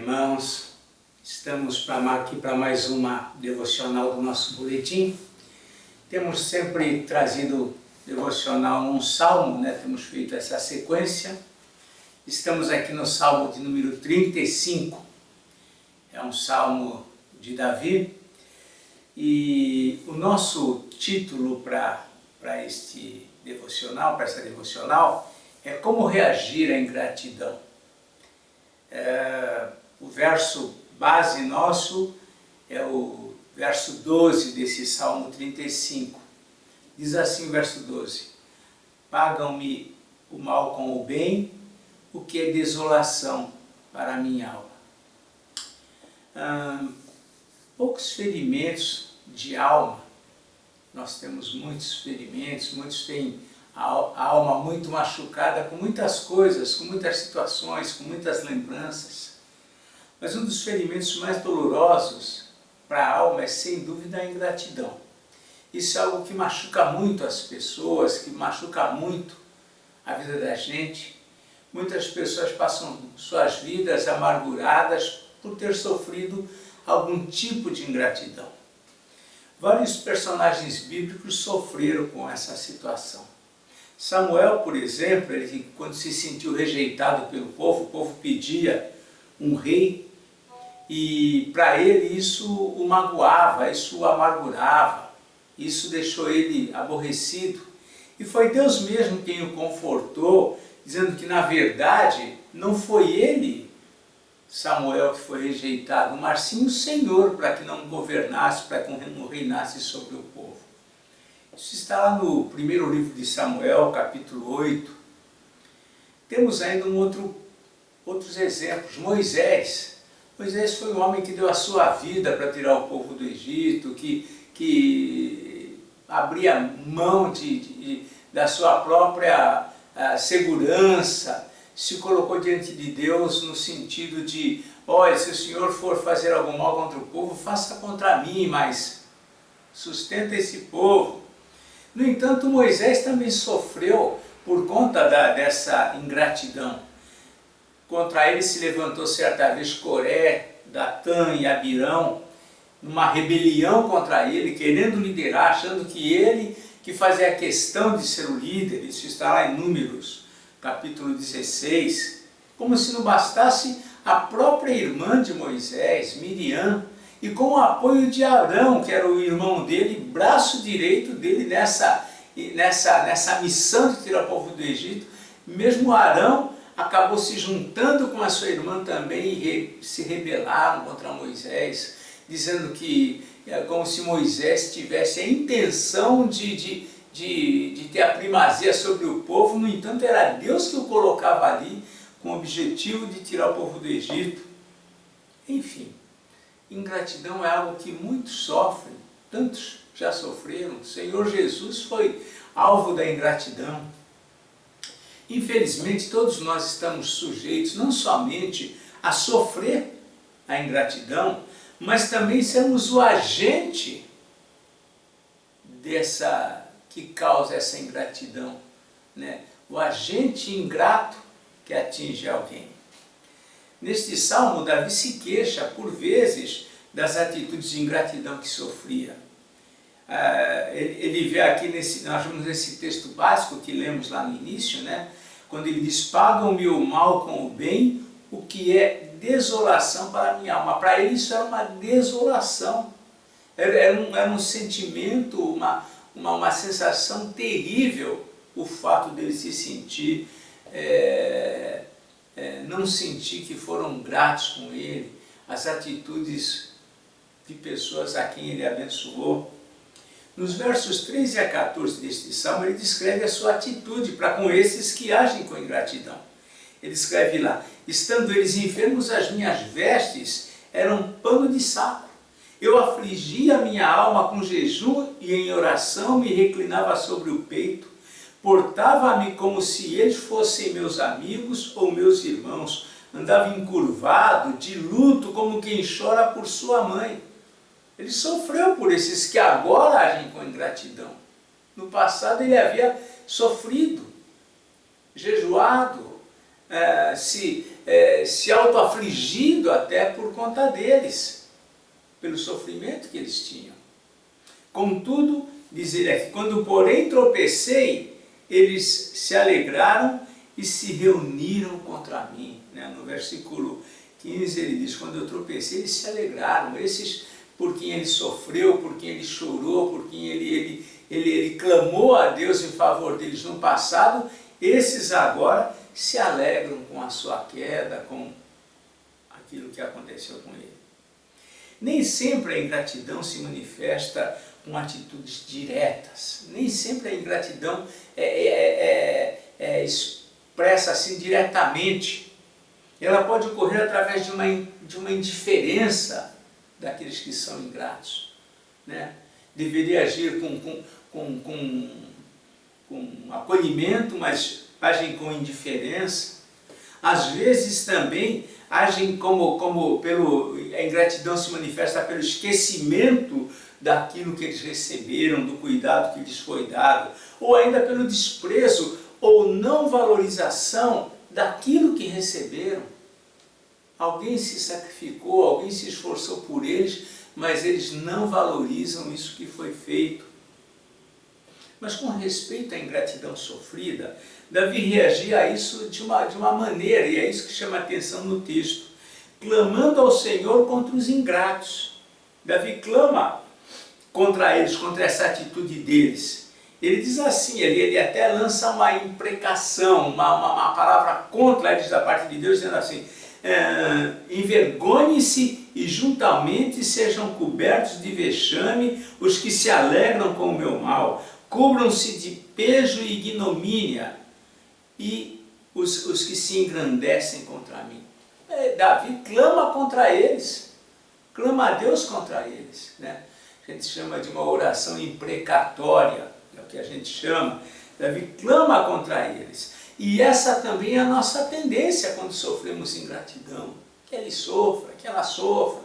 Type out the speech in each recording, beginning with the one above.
irmãos, estamos aqui para mais uma devocional do nosso boletim. Temos sempre trazido devocional num salmo, né? Temos feito essa sequência. Estamos aqui no salmo de número 35, é um salmo de Davi, e o nosso título para este devocional, para essa devocional, é Como Reagir à Ingratidão. O verso base nosso é o verso 12 desse Salmo 35. Diz assim o verso 12: Pagam-me o mal com o bem, o que é desolação para a minha alma. Poucos ferimentos de alma, nós temos muitos ferimentos, muitos têm a alma muito machucada com muitas coisas, com muitas situações, com muitas lembranças. Mas um dos ferimentos mais dolorosos para a alma é, sem dúvida, a ingratidão. Isso é algo que machuca muito as pessoas, que machuca muito a vida da gente. Muitas pessoas passam suas vidas amarguradas por ter sofrido algum tipo de ingratidão. Vários personagens bíblicos sofreram com essa situação. Samuel, por exemplo, ele, quando se sentiu rejeitado pelo povo, o povo pedia um rei, e para ele isso o magoava, isso o amargurava, isso deixou ele aborrecido. E foi Deus mesmo quem o confortou, dizendo que na verdade não foi ele, Samuel, que foi rejeitado, mas sim o Senhor, para que não governasse, para que não reinasse sobre o povo. Isso está lá no primeiro livro de Samuel, capítulo 8. Temos ainda outros exemplos. Moisés foi um homem que deu a sua vida para tirar o povo do Egito, que abria mão da sua própria segurança, se colocou diante de Deus no sentido de: olha, se o Senhor for fazer algum mal contra o povo, faça contra mim, mas sustenta esse povo. No entanto, Moisés também sofreu por conta dessa ingratidão. Contra ele se levantou certa vez Coré, Datã e Abirão, numa rebelião contra ele, querendo liderar, achando que ele que fazia questão de ser o líder. Isso está lá em Números, capítulo 16. Como se não bastasse, a própria irmã de Moisés, Miriam, e com o apoio de Arão, que era o irmão dele, braço direito dele nessa missão de tirar o povo do Egito, mesmo Arão acabou se juntando com a sua irmã também e se rebelaram contra Moisés, dizendo que é como se Moisés tivesse a intenção de ter a primazia sobre o povo. No entanto, era Deus que o colocava ali com o objetivo de tirar o povo do Egito. Enfim, ingratidão é algo que muitos sofrem, tantos já sofreram. O Senhor Jesus foi alvo da ingratidão. Infelizmente, todos nós estamos sujeitos não somente a sofrer a ingratidão, mas também sermos o agente que causa essa ingratidão, né? O agente ingrato que atinge alguém. Neste salmo, Davi se queixa por vezes das atitudes de ingratidão que sofria. Ele vê aqui, nós vemos nesse texto básico que lemos lá no início, né? Quando ele diz: pagam-me o mal com o bem, o que é desolação para a minha alma. Para ele isso era uma desolação, era um sentimento, uma sensação terrível, o fato dele se sentir, não sentir que foram gratos com ele, as atitudes de pessoas a quem ele abençoou. Nos versos 13 a 14 deste salmo, ele descreve a sua atitude para com esses que agem com ingratidão. Ele escreve lá: estando eles enfermos, as minhas vestes eram pano de saco. Eu afligia a minha alma com jejum e em oração me reclinava sobre o peito. Portava-me como se eles fossem meus amigos ou meus irmãos. Andava encurvado, de luto, como quem chora por sua mãe. Ele sofreu por esses que agora agem com ingratidão. No passado ele havia sofrido, jejuado, se autoafligido até por conta deles, pelo sofrimento que eles tinham. Contudo, diz ele aqui, quando porém tropecei, eles se alegraram e se reuniram contra mim. No versículo 15 ele diz, quando eu tropecei, eles se alegraram. Esses por quem ele sofreu, por quem ele chorou, por quem ele clamou a Deus em favor deles no passado, esses agora se alegram com a sua queda, com aquilo que aconteceu com ele. Nem sempre a ingratidão se manifesta com atitudes diretas, nem sempre a ingratidão é expressa assim diretamente. Ela pode ocorrer através de uma indiferença daqueles que são ingratos. Deveria agir com acolhimento, mas agem com indiferença. Às vezes também agem a ingratidão se manifesta pelo esquecimento daquilo que eles receberam, do cuidado que lhes foi dado, ou ainda pelo desprezo ou não valorização daquilo que receberam. Alguém se sacrificou, alguém se esforçou por eles, mas eles não valorizam isso que foi feito. Mas com respeito à ingratidão sofrida, Davi reagia a isso de uma maneira, e é isso que chama a atenção no texto, clamando ao Senhor contra os ingratos. Davi clama contra eles, contra essa atitude deles. Ele diz assim, ele até lança uma imprecação, uma palavra contra eles da parte de Deus, dizendo assim, envergonhem-se e juntamente sejam cobertos de vexame os que se alegram com o meu mal, cubram-se de pejo e ignomínia e os que se engrandecem contra mim. Davi clama contra eles, clama a Deus contra eles. A gente chama de uma oração imprecatória, é o que a gente chama. Davi clama contra eles. E essa também é a nossa tendência quando sofremos ingratidão. Que ele sofra, que ela sofra,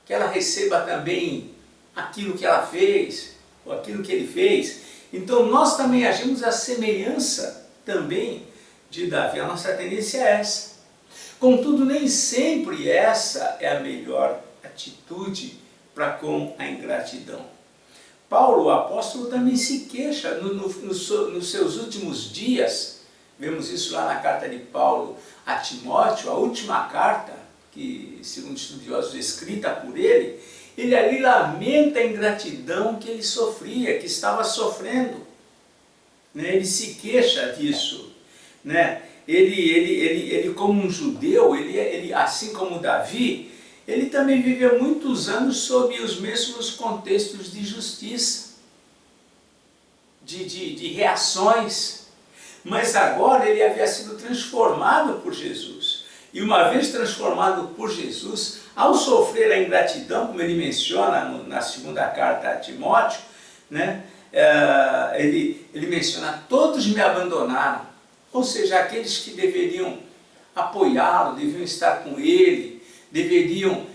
que ela receba também aquilo que ela fez, ou aquilo que ele fez. Então nós também agimos à semelhança também de Davi. A nossa tendência é essa. Contudo, nem sempre essa é a melhor atitude para com a ingratidão. Paulo, o apóstolo, também se queixa nos seus últimos dias. Vemos isso lá na carta de Paulo a Timóteo, a última carta, que, segundo estudiosos, escrita por ele. Ele ali lamenta a ingratidão que ele sofria, que estava sofrendo. Ele se queixa disso. Ele como um judeu, assim como Davi, ele também viveu muitos anos sob os mesmos contextos de justiça, de reações. Mas agora ele havia sido transformado por Jesus. E uma vez transformado por Jesus, ao sofrer a ingratidão, como ele menciona na segunda carta a Timóteo, ele menciona, todos me abandonaram. Ou seja, aqueles que deveriam apoiá-lo, deveriam estar com ele, deveriam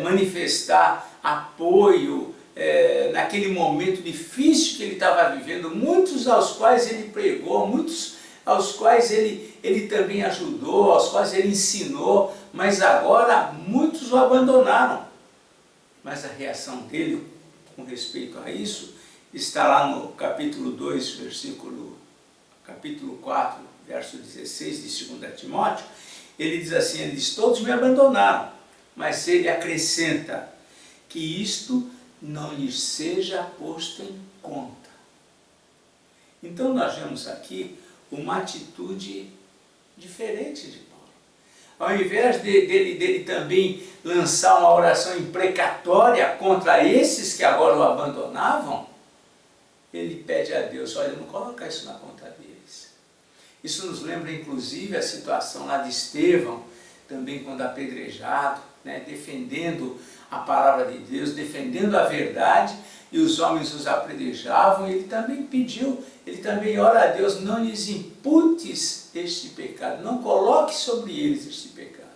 manifestar apoio naquele momento difícil que ele estava vivendo, muitos aos quais ele pregou, muitos aos quais ele também ajudou, aos quais ele ensinou, mas agora muitos o abandonaram. Mas a reação dele com respeito a isso está lá no capítulo 2, capítulo 4, verso 16 de 2 Timóteo. Ele diz assim, ele diz, todos me abandonaram, mas ele acrescenta que isto não lhes seja posto em conta. Então nós vemos aqui uma atitude diferente de Paulo. Ao invés dele também lançar uma oração imprecatória contra esses que agora o abandonavam, ele pede a Deus, olha, não coloca isso na conta deles. Isso nos lembra inclusive a situação lá de Estevão, também quando apedrejado, defendendo a palavra de Deus, defendendo a verdade, e os homens os apedrejavam, e ele também pediu, ele também ora a Deus, não lhes imputes este pecado, não coloque sobre eles este pecado.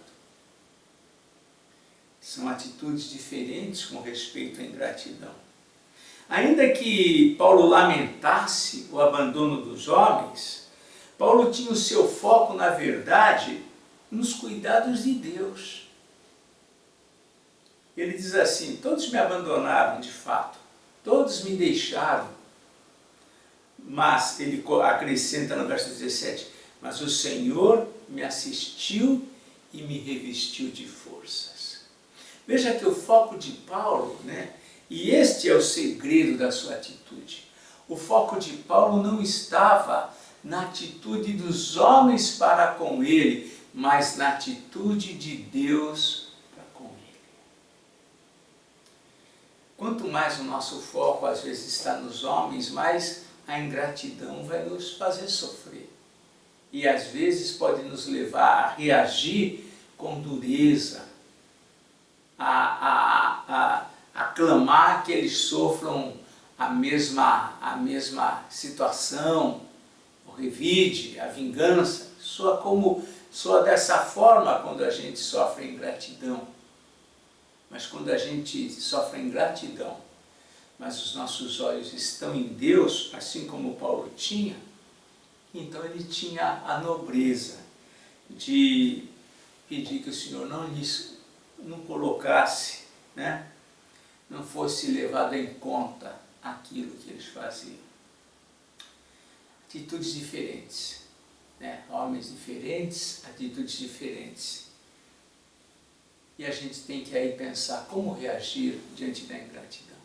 São atitudes diferentes com respeito à ingratidão. Ainda que Paulo lamentasse o abandono dos homens, Paulo tinha o seu foco, na verdade, nos cuidados de Deus. Ele diz assim: todos me abandonaram de fato, todos me deixaram. Mas ele acrescenta no verso 17: mas o Senhor me assistiu e me revestiu de forças. Veja que o foco de Paulo, né? E este é o segredo da sua atitude. O foco de Paulo não estava na atitude dos homens para com ele, mas na atitude de Deus para com ele. Quanto mais o nosso foco às vezes está nos homens, mais a ingratidão vai nos fazer sofrer. E às vezes pode nos levar a reagir com dureza, a clamar que eles sofram a mesma situação, o revide, a vingança. Soa dessa forma quando a gente sofre ingratidão. Mas quando a gente sofre ingratidão, mas os nossos olhos estão em Deus, assim como Paulo tinha, então ele tinha a nobreza de pedir que o Senhor não colocasse, né? Não fosse levado em conta aquilo que eles faziam. Atitudes diferentes, né? Homens diferentes, atitudes diferentes. E a gente tem que aí pensar como reagir diante da ingratidão.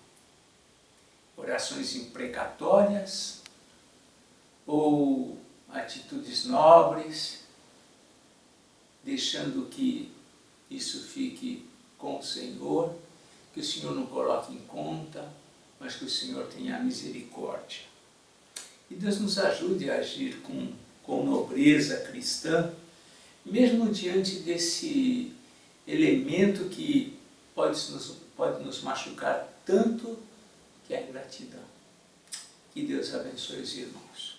Orações imprecatórias ou atitudes nobres, deixando que isso fique com o Senhor, que o Senhor não coloque em conta, mas que o Senhor tenha misericórdia. E Deus nos ajude a agir com nobreza cristã, mesmo diante desse elemento que pode nos machucar tanto, que é a ingratidão. Que Deus abençoe os irmãos.